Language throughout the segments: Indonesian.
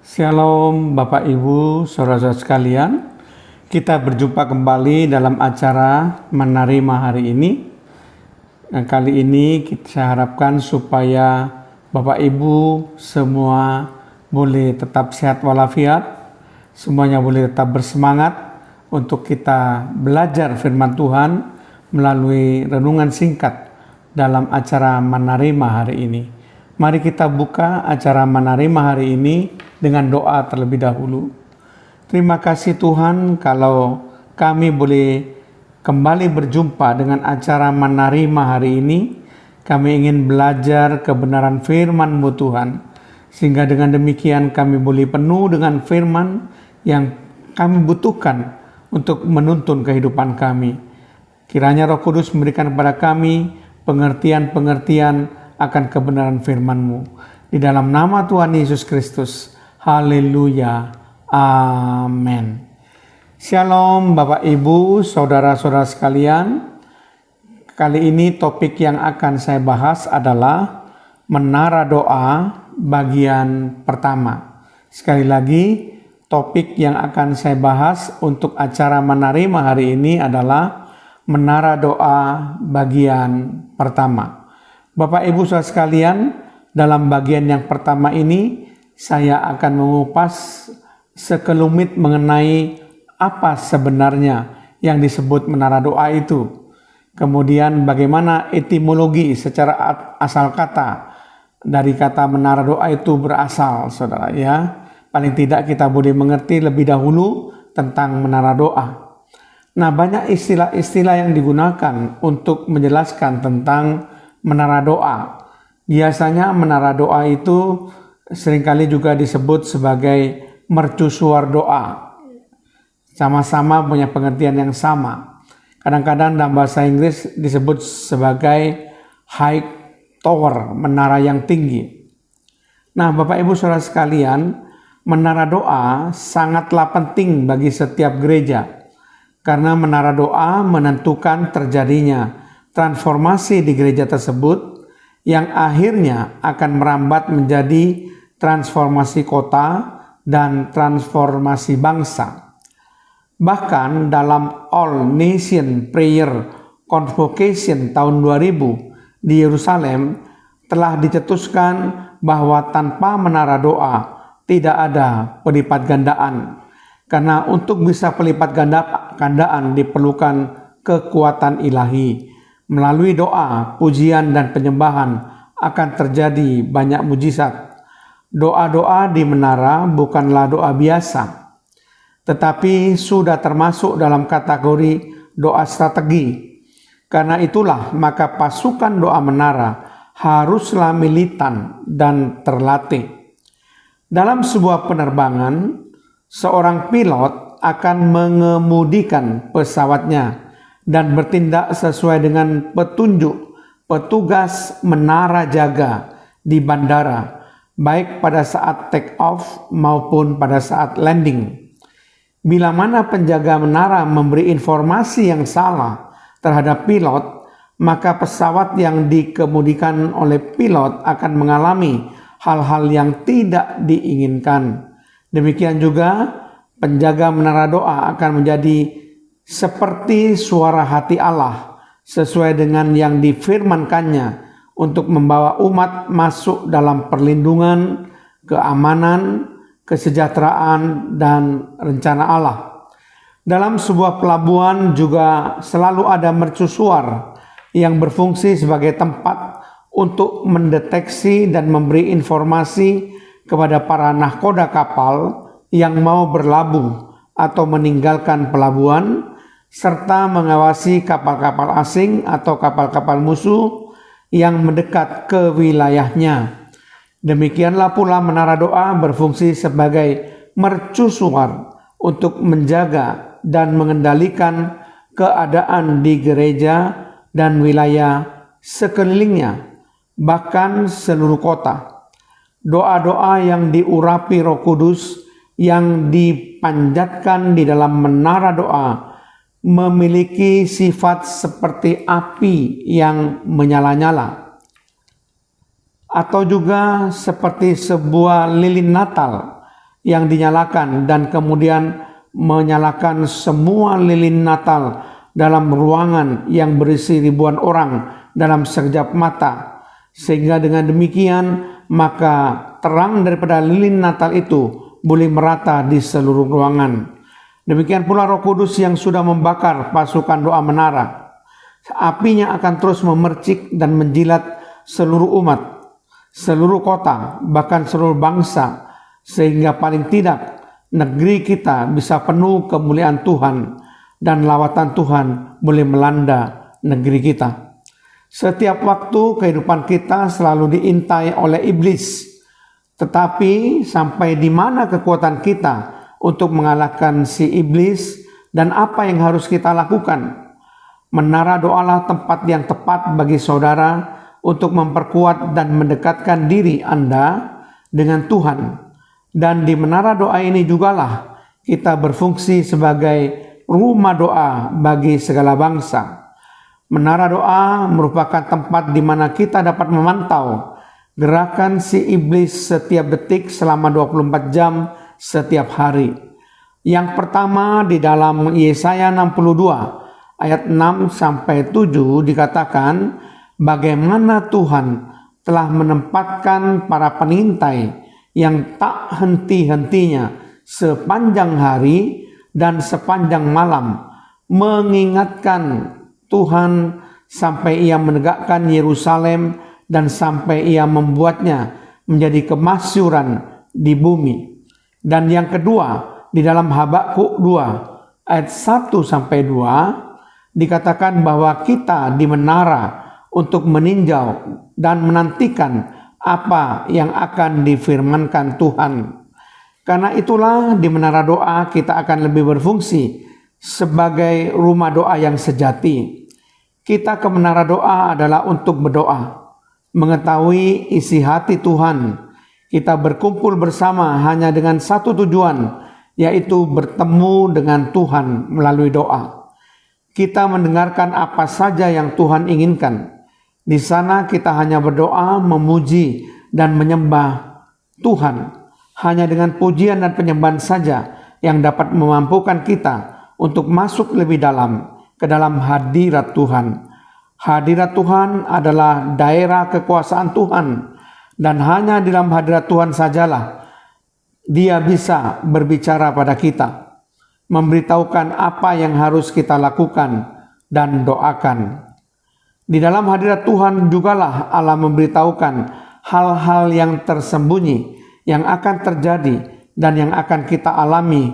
Shalom Bapak Ibu, saudara-saudara sekalian. Kita berjumpa kembali dalam acara menerima hari ini. Kali ini saya harapkan supaya Bapak Ibu semua boleh tetap sehat walafiat. Semuanya boleh tetap bersemangat untuk kita belajar firman Tuhan melalui renungan singkat dalam acara menerima hari ini. Mari kita buka acara menerima hari ini dengan doa terlebih dahulu. Terima kasih Tuhan kalau kami boleh kembali berjumpa dengan acara menerima hari ini. Kami ingin belajar kebenaran firman-Mu Tuhan, sehingga dengan demikian kami boleh penuh dengan firman yang kami butuhkan untuk menuntun kehidupan kami. Kiranya Roh Kudus memberikan kepada kami pengertian-pengertian akan kebenaran firman-Mu. Di dalam nama Tuhan Yesus Kristus. Haleluya. Amin. Shalom Bapak Ibu, saudara-saudara sekalian. Kali ini topik yang akan saya bahas adalah menara doa bagian pertama. Sekali lagi, topik yang akan saya bahas untuk acara menerima hari ini adalah menara doa bagian pertama. Bapak Ibu saudara sekalian, dalam bagian yang pertama ini saya akan mengupas sekelumit mengenai apa sebenarnya yang disebut menara doa itu. Kemudian bagaimana etimologi secara asal kata dari kata menara doa itu berasal, saudara ya. Paling tidak kita boleh mengerti lebih dahulu tentang menara doa. Nah, banyak istilah-istilah yang digunakan untuk menjelaskan tentang menara doa. Biasanya menara doa itu seringkali juga disebut sebagai mercusuar doa. Sama-sama punya pengertian yang sama. Kadang-kadang dalam bahasa Inggris disebut sebagai high tower, menara yang tinggi. Nah, Bapak Ibu saudara sekalian, menara doa sangatlah penting bagi setiap gereja. Karena menara doa menentukan terjadinya transformasi di gereja tersebut yang akhirnya akan merambat menjadi transformasi kota dan transformasi bangsa. Bahkan dalam All Nation Prayer Convocation tahun 2000 di Yerusalem telah dicetuskan bahwa tanpa menara doa tidak ada pelipat gandaan. Karena untuk bisa pelipat gandaan diperlukan kekuatan ilahi. Melalui doa, pujian, dan penyembahan akan terjadi banyak mujizat. Doa-doa di menara bukanlah doa biasa, tetapi sudah termasuk dalam kategori doa strategi. Karena itulah maka pasukan doa menara haruslah militan dan terlatih. Dalam sebuah penerbangan, seorang pilot akan mengemudikan pesawatnya dan bertindak sesuai dengan petunjuk petugas menara jaga di bandara, baik pada saat take off maupun pada saat landing. Bila mana penjaga menara memberi informasi yang salah terhadap pilot, maka pesawat yang dikemudikan oleh pilot akan mengalami hal-hal yang tidak diinginkan. Demikian juga penjaga menara doa akan menjadi seperti suara hati Allah sesuai dengan yang difirmankannya untuk membawa umat masuk dalam perlindungan, keamanan, kesejahteraan, dan rencana Allah. Dalam sebuah pelabuhan juga selalu ada mercusuar yang berfungsi sebagai tempat untuk mendeteksi dan memberi informasi kepada para nahkoda kapal yang mau berlabuh atau meninggalkan pelabuhan, serta mengawasi kapal-kapal asing atau kapal-kapal musuh yang mendekat ke wilayahnya. Demikianlah pula menara doa berfungsi sebagai mercusuar untuk menjaga dan mengendalikan keadaan di gereja dan wilayah sekelilingnya, bahkan seluruh kota. Doa-doa yang diurapi Roh Kudus yang dipanjatkan di dalam menara doa memiliki sifat seperti api yang menyala-nyala, atau juga seperti sebuah lilin Natal yang dinyalakan dan kemudian menyalakan semua lilin Natal dalam ruangan yang berisi ribuan orang dalam sekejap mata, sehingga dengan demikian maka terang daripada lilin Natal itu boleh merata di seluruh ruangan. Demikian pula Roh Kudus yang sudah membakar pasukan doa menara. Apinya akan terus memercik dan menjilat seluruh umat, seluruh kota, bahkan seluruh bangsa, sehingga paling tidak negeri kita bisa penuh kemuliaan Tuhan dan lawatan Tuhan boleh melanda negeri kita. Setiap waktu kehidupan kita selalu diintai oleh iblis. Tetapi sampai di mana kekuatan kita untuk mengalahkan si iblis dan apa yang harus kita lakukan? Menara doalah tempat yang tepat bagi saudara untuk memperkuat dan mendekatkan diri Anda dengan Tuhan. Dan di menara doa ini jugalah kita berfungsi sebagai rumah doa bagi segala bangsa. Menara doa merupakan tempat di mana kita dapat memantau gerakan si iblis setiap detik selama 24 jam setiap hari. Yang pertama di dalam Yesaya 62 ayat 6 sampai 7 dikatakan bagaimana Tuhan telah menempatkan para pengintai yang tak henti-hentinya sepanjang hari dan sepanjang malam mengingatkan Tuhan sampai ia menegakkan Yerusalem dan sampai ia membuatnya menjadi kemasyuran di bumi. Dan yang kedua, di dalam Habakuk 2 ayat 1 sampai 2 dikatakan bahwa kita di menara untuk meninjau dan menantikan apa yang akan difirmankan Tuhan. Karena itulah di menara doa kita akan lebih berfungsi sebagai rumah doa yang sejati. Kita ke menara doa adalah untuk berdoa, mengetahui isi hati Tuhan. Kita berkumpul bersama hanya dengan satu tujuan, yaitu bertemu dengan Tuhan melalui doa. Kita mendengarkan apa saja yang Tuhan inginkan. Di sana kita hanya berdoa, memuji, dan menyembah Tuhan. Hanya dengan pujian dan penyembahan saja yang dapat memampukan kita untuk masuk lebih dalam ke dalam hadirat Tuhan. Hadirat Tuhan adalah daerah kekuasaan Tuhan, dan hanya di dalam hadirat Tuhan sajalah Dia bisa berbicara pada kita, memberitahukan apa yang harus kita lakukan dan doakan. Di dalam hadirat Tuhan jugalah Allah memberitahukan hal-hal yang tersembunyi yang akan terjadi dan yang akan kita alami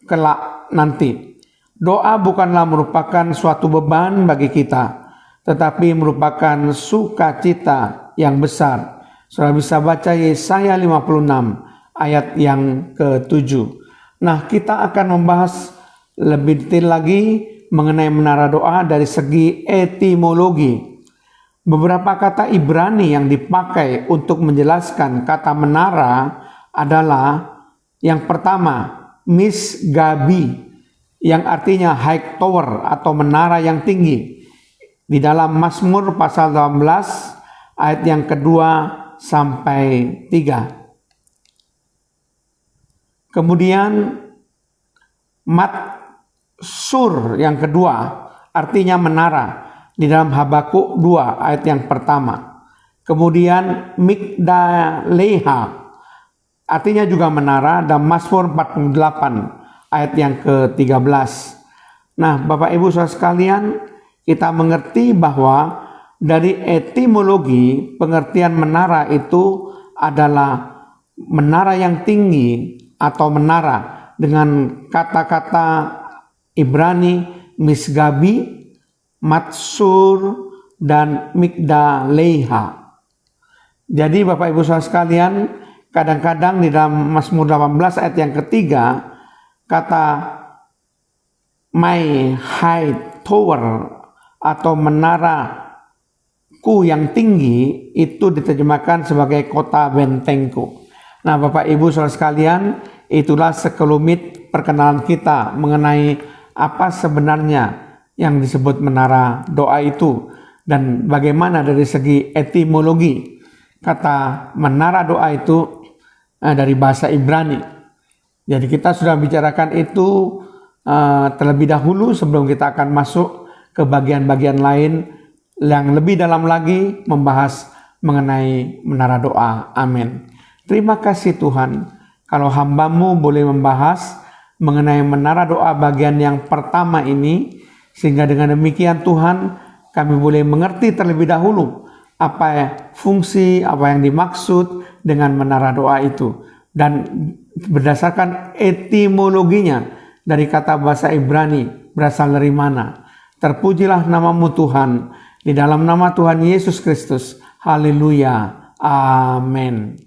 kelak nanti. Doa bukanlah merupakan suatu beban bagi kita, tetapi merupakan sukacita yang besar. Saudara bisa baca Yesaya 56 ayat yang ke-7. Nah, kita akan membahas lebih detail lagi mengenai menara doa dari segi etimologi. Beberapa kata Ibrani yang dipakai untuk menjelaskan kata menara adalah yang pertama, misgabi, yang artinya high tower atau menara yang tinggi. Di dalam Mazmur pasal 18 ayat yang kedua sampai 3. Kemudian matsur yang kedua artinya menara di dalam Habakuk 2 ayat yang pertama. Kemudian migdaleha artinya juga menara dan Mazmur 48 ayat yang ke-13. Nah, Bapak Ibu Saudara sekalian, kita mengerti bahwa dari etimologi pengertian menara itu adalah menara yang tinggi atau menara dengan kata-kata Ibrani misgabi, matsur, dan migdaleha. Jadi Bapak Ibu Saudara sekalian, kadang-kadang di dalam Mazmur 18 ayat yang ketiga, kata my high tower atau menaraku yang tinggi itu diterjemahkan sebagai kota bentengku. Nah, Bapak Ibu Saudara sekalian, itulah sekelumit perkenalan kita mengenai apa sebenarnya yang disebut menara doa itu dan bagaimana dari segi etimologi kata menara doa itu dari bahasa Ibrani. Jadi kita sudah bicarakan itu terlebih dahulu sebelum kita akan masuk ke bagian-bagian lain yang lebih dalam lagi membahas mengenai menara doa. Amin. Terima kasih Tuhan, kalau hamba-Mu boleh membahas mengenai menara doa bagian yang pertama ini, sehingga dengan demikian Tuhan kami boleh mengerti terlebih dahulu apa fungsi, apa yang dimaksud dengan menara doa itu, dan berdasarkan etimologinya dari kata bahasa Ibrani berasal dari mana. Terpujilah nama-Mu Tuhan, di dalam nama Tuhan Yesus Kristus. Haleluya. Amin.